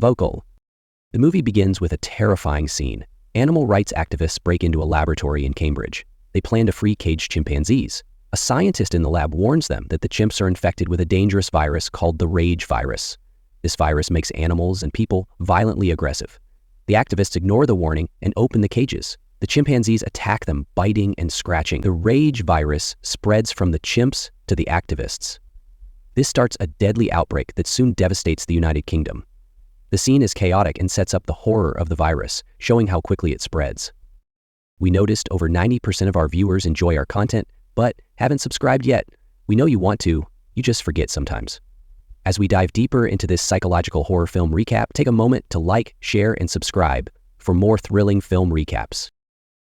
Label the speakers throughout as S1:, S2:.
S1: Vocal. The movie begins with a terrifying scene. Animal rights activists break into a laboratory in Cambridge. They plan to free caged chimpanzees. A scientist in the lab warns them that the chimps are infected with a dangerous virus called the rage virus. This virus makes animals and people violently aggressive. The activists ignore the warning and open the cages. The chimpanzees attack them, biting and scratching. The rage virus spreads from the chimps to the activists. This starts a deadly outbreak that soon devastates the United Kingdom. The scene is chaotic and sets up the horror of the virus, showing how quickly it spreads. We noticed over 90% of our viewers enjoy our content, but haven't subscribed yet. We know you want to, you just forget sometimes. As we dive deeper into this psychological horror film recap, take a moment to like, share, and subscribe for more thrilling film recaps.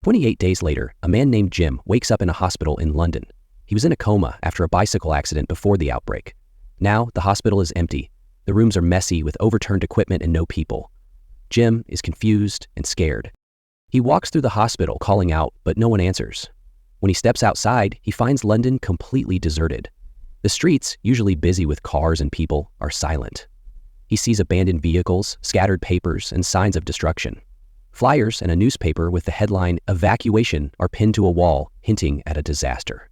S1: 28 days later, a man named Jim wakes up in a hospital in London. He was in a coma after a bicycle accident before the outbreak. Now, the hospital is empty. The rooms are messy with overturned equipment and no people. Jim is confused and scared. He walks through the hospital calling out, but no one answers. When he steps outside, he finds London completely deserted. The streets, usually busy with cars and people, are silent. He sees abandoned vehicles, scattered papers, and signs of destruction. Flyers and a newspaper with the headline, "Evacuation," are pinned to a wall, hinting at a disaster.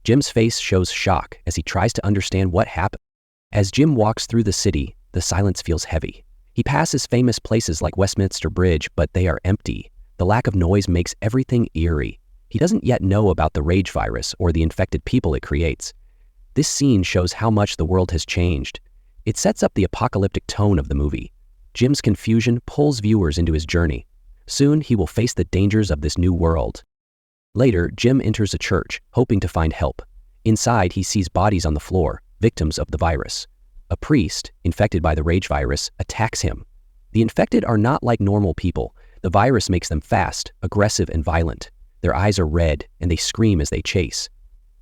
S1: Jim's face shows shock as he tries to understand what happened. As Jim walks through the city, the silence feels heavy. He passes famous places like Westminster Bridge, but they are empty. The lack of noise makes everything eerie. He doesn't yet know about the rage virus or the infected people it creates. This scene shows how much the world has changed. It sets up the apocalyptic tone of the movie. Jim's confusion pulls viewers into his journey. Soon, he will face the dangers of this new world. Later, Jim enters a church, hoping to find help. Inside, he sees bodies on the floor, victims of the virus. A priest, infected by the rage virus, attacks him. The infected are not like normal people. The virus makes them fast, aggressive, and violent. Their eyes are red, and they scream as they chase.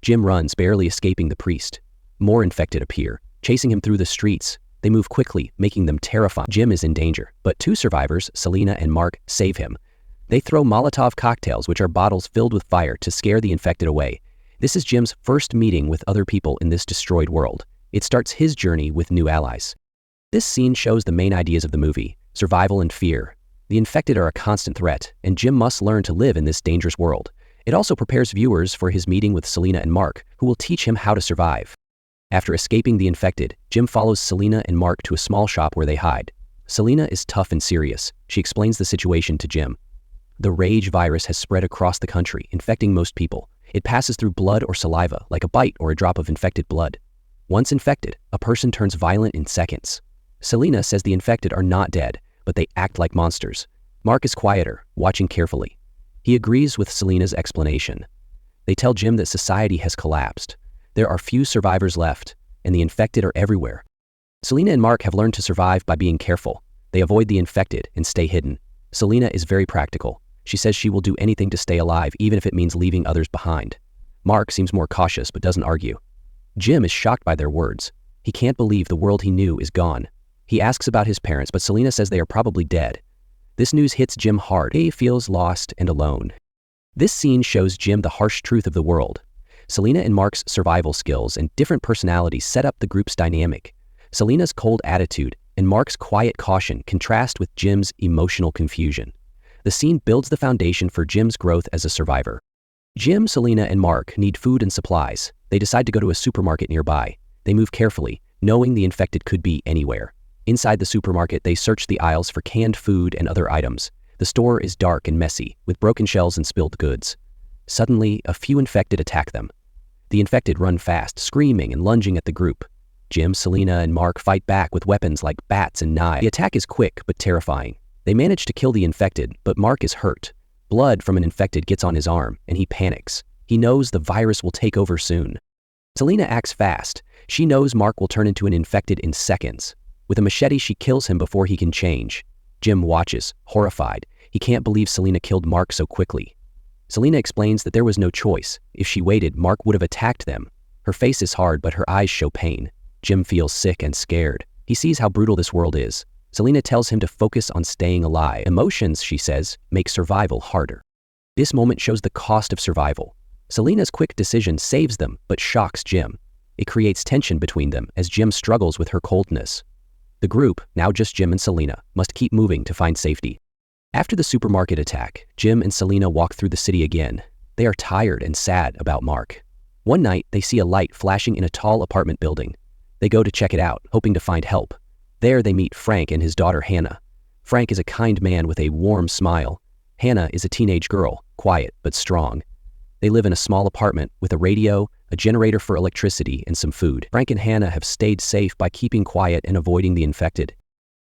S1: Jim runs, barely escaping the priest. More infected appear, chasing him through the streets. They move quickly, making them terrifying. Jim is in danger, but two survivors, Selena and Mark, save him. They throw Molotov cocktails, which are bottles filled with fire, to scare the infected away. This is Jim's first meeting with other people in this destroyed world. It starts his journey with new allies. This scene shows the main ideas of the movie: survival and fear. The infected are a constant threat, and Jim must learn to live in this dangerous world. It also prepares viewers for his meeting with Selena and Mark, who will teach him how to survive. After escaping the infected, Jim follows Selena and Mark to a small shop where they hide. Selena is tough and serious. She explains the situation to Jim. The rage virus has spread across the country, infecting most people. It passes through blood or saliva, like a bite or a drop of infected blood. Once infected, a person turns violent in seconds. Selena says the infected are not dead, but they act like monsters. Mark is quieter, watching carefully. He agrees with Selena's explanation. They tell Jim that society has collapsed. There are few survivors left, and the infected are everywhere. Selena and Mark have learned to survive by being careful. They avoid the infected and stay hidden. Selena is very practical. She says she will do anything to stay alive, even if it means leaving others behind. Mark seems more cautious but doesn't argue. Jim is shocked by their words. He can't believe the world he knew is gone. He asks about his parents, but Selena says they are probably dead. This news hits Jim hard. He feels lost and alone. This scene shows Jim the harsh truth of the world. Selena and Mark's survival skills and different personalities set up the group's dynamic. Selena's cold attitude and Mark's quiet caution contrast with Jim's emotional confusion. The scene builds the foundation for Jim's growth as a survivor. Jim, Selena, and Mark need food and supplies. They decide to go to a supermarket nearby. They move carefully, knowing the infected could be anywhere. Inside the supermarket, they search the aisles for canned food and other items. The store is dark and messy, with broken shelves and spilled goods. Suddenly, a few infected attack them. The infected run fast, screaming and lunging at the group. Jim, Selena, and Mark fight back with weapons like bats and knives. The attack is quick but terrifying. They manage to kill the infected, but Mark is hurt. Blood from an infected gets on his arm, and he panics. He knows the virus will take over soon. Selena acts fast. She knows Mark will turn into an infected in seconds. With a machete, she kills him before he can change. Jim watches, horrified. He can't believe Selena killed Mark so quickly. Selena explains that there was no choice. If she waited, Mark would have attacked them. Her face is hard, but her eyes show pain. Jim feels sick and scared. He sees how brutal this world is. Selena tells him to focus on staying alive. Emotions, she says, make survival harder. This moment shows the cost of survival. Selena's quick decision saves them, but shocks Jim. It creates tension between them as Jim struggles with her coldness. The group, now just Jim and Selena, must keep moving to find safety. After the supermarket attack, Jim and Selena walk through the city again. They are tired and sad about Mark. One night, they see a light flashing in a tall apartment building. They go to check it out, hoping to find help. There they meet Frank and his daughter Hannah. Frank is a kind man with a warm smile. Hannah is a teenage girl, quiet but strong. They live in a small apartment with a radio, a generator for electricity, and some food. Frank and Hannah have stayed safe by keeping quiet and avoiding the infected.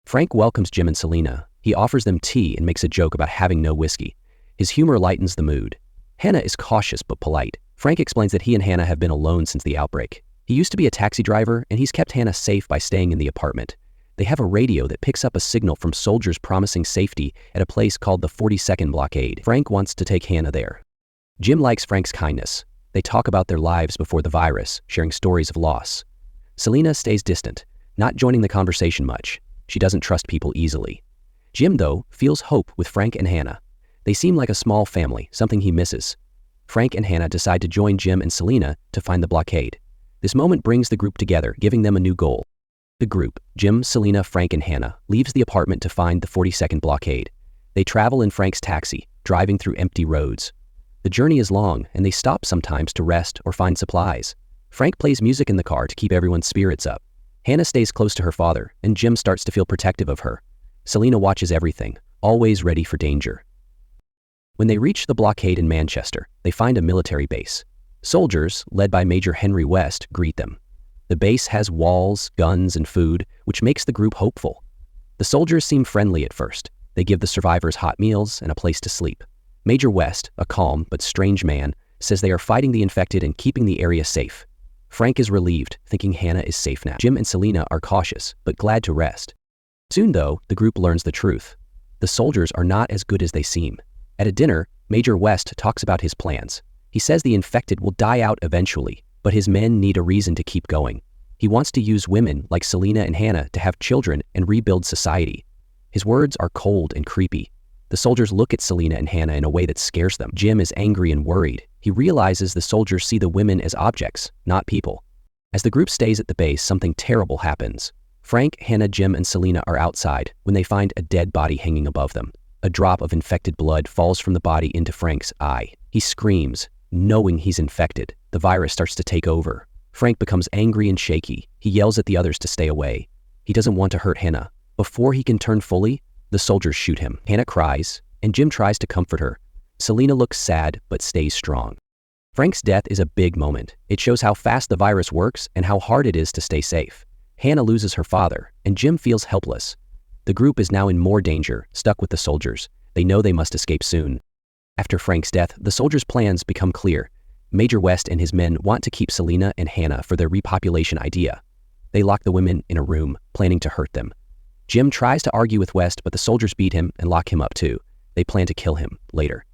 S1: Frank welcomes Jim and Selena. He offers them tea and makes a joke about having no whiskey. His humor lightens the mood. Hannah is cautious but polite. Frank explains that he and Hannah have been alone since the outbreak. He used to be a taxi driver, and he's kept Hannah safe by staying in the apartment. They have a radio that picks up a signal from soldiers promising safety at a place called the 42nd blockade. Frank wants to take Hannah there. Jim likes Frank's kindness. They talk about their lives before the virus, sharing stories of loss. Selena stays distant, not joining the conversation much. She doesn't trust people easily. Jim, though, feels hope with Frank and Hannah. They seem like a small family, something he misses. Frank and Hannah decide to join Jim and Selena to find the blockade. This moment brings the group together, giving them a new goal. The group, Jim, Selena, Frank, and Hannah, leaves the apartment to find the 42nd blockade. They travel in Frank's taxi, driving through empty roads. The journey is long, and they stop sometimes to rest or find supplies. Frank plays music in the car to keep everyone's spirits up. Hannah stays close to her father, and Jim starts to feel protective of her. Selena watches everything, always ready for danger. When they reach the blockade in Manchester, they find a military base. Soldiers, led by Major Henry West, greet them. The base has walls, guns, and food, which makes the group hopeful. The soldiers seem friendly at first. They give the survivors hot meals and a place to sleep. Major West, a calm but strange man, says they are fighting the infected and keeping the area safe. Frank is relieved, thinking Hannah is safe now. Jim and Selena are cautious, but glad to rest. Soon, though, the group learns the truth. The soldiers are not as good as they seem. At a dinner, Major West talks about his plans. He says the infected will die out eventually, but his men need a reason to keep going. He wants to use women like Selena and Hannah to have children and rebuild society. His words are cold and creepy. The soldiers look at Selena and Hannah in a way that scares them. Jim is angry and worried. He realizes the soldiers see the women as objects, not people. As the group stays at the base, something terrible happens. Frank, Hannah, Jim, and Selena are outside when they find a dead body hanging above them. A drop of infected blood falls from the body into Frank's eye. He screams, knowing he's infected. The virus starts to take over. Frank becomes angry and shaky. He yells at the others to stay away. He doesn't want to hurt Hannah. Before he can turn fully, the soldiers shoot him. Hannah cries, and Jim tries to comfort her. Selena looks sad, but stays strong. Frank's death is a big moment. It shows how fast the virus works and how hard it is to stay safe. Hannah loses her father, and Jim feels helpless. The group is now in more danger, stuck with the soldiers. They know they must escape soon. After Frank's death, the soldiers' plans become clear. Major West and his men want to keep Selena and Hannah for their repopulation idea. They lock the women in a room, planning to hurt them. Jim tries to argue with West, but the soldiers beat him and lock him up too. They plan to kill him later.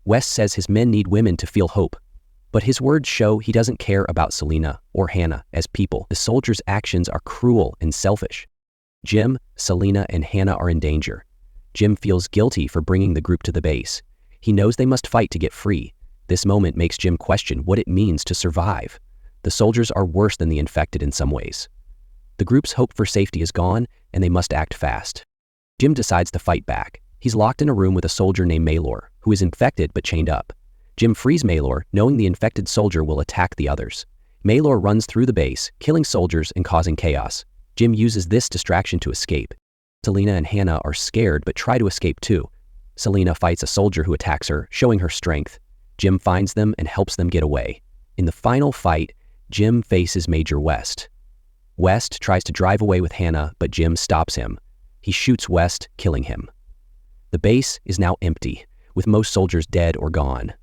S1: West says his men need women to feel hope, but his words show he doesn't care about Selena or Hannah as people. The soldiers' actions are cruel and selfish. Jim, Selena, and Hannah are in danger. Jim feels guilty for bringing the group to the base. He knows they must fight to get free. This moment makes Jim question what it means to survive. The soldiers are worse than the infected in some ways. The group's hope for safety is gone, and they must act fast. Jim decides to fight back. He's locked in a room with a soldier named Maylor, who is infected but chained up. Jim frees Maylor, knowing the infected soldier will attack the others. Maylor runs through the base, killing soldiers and causing chaos. Jim uses this distraction to escape. Selena and Hannah are scared but try to escape too. Selena fights a soldier who attacks her, showing her strength. Jim finds them and helps them get away. In the final fight, Jim faces Major West. West tries to drive away with Hannah, but Jim stops him. He shoots West, killing him. The base is now empty, with most soldiers dead or gone.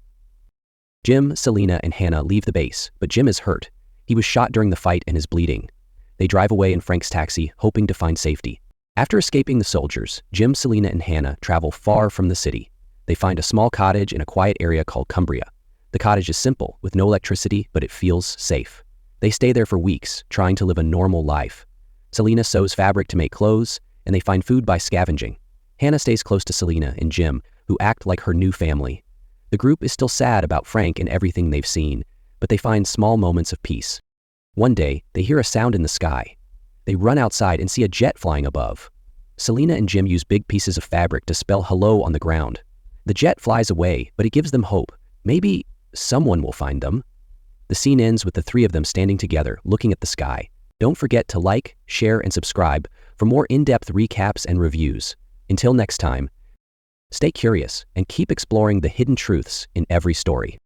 S1: Jim, Selena, and Hannah leave the base, but Jim is hurt. He was shot during the fight and is bleeding. They drive away in Frank's taxi, hoping to find safety. After escaping the soldiers, Jim, Selena, and Hannah travel far from the city. They find a small cottage in a quiet area called Cumbria. The cottage is simple, with no electricity, but it feels safe. They stay there for weeks, trying to live a normal life. Selena sews fabric to make clothes, and they find food by scavenging. Hannah stays close to Selena and Jim, who act like her new family. The group is still sad about Frank and everything they've seen, but they find small moments of peace. One day, they hear a sound in the sky. They run outside and see a jet flying above. Selena and Jim use big pieces of fabric to spell hello on the ground. The jet flies away, but it gives them hope. Maybe someone will find them. The scene ends with the three of them standing together, looking at the sky. Don't forget to like, share, and subscribe for more in-depth recaps and reviews. Until next time, stay curious and keep exploring the hidden truths in every story.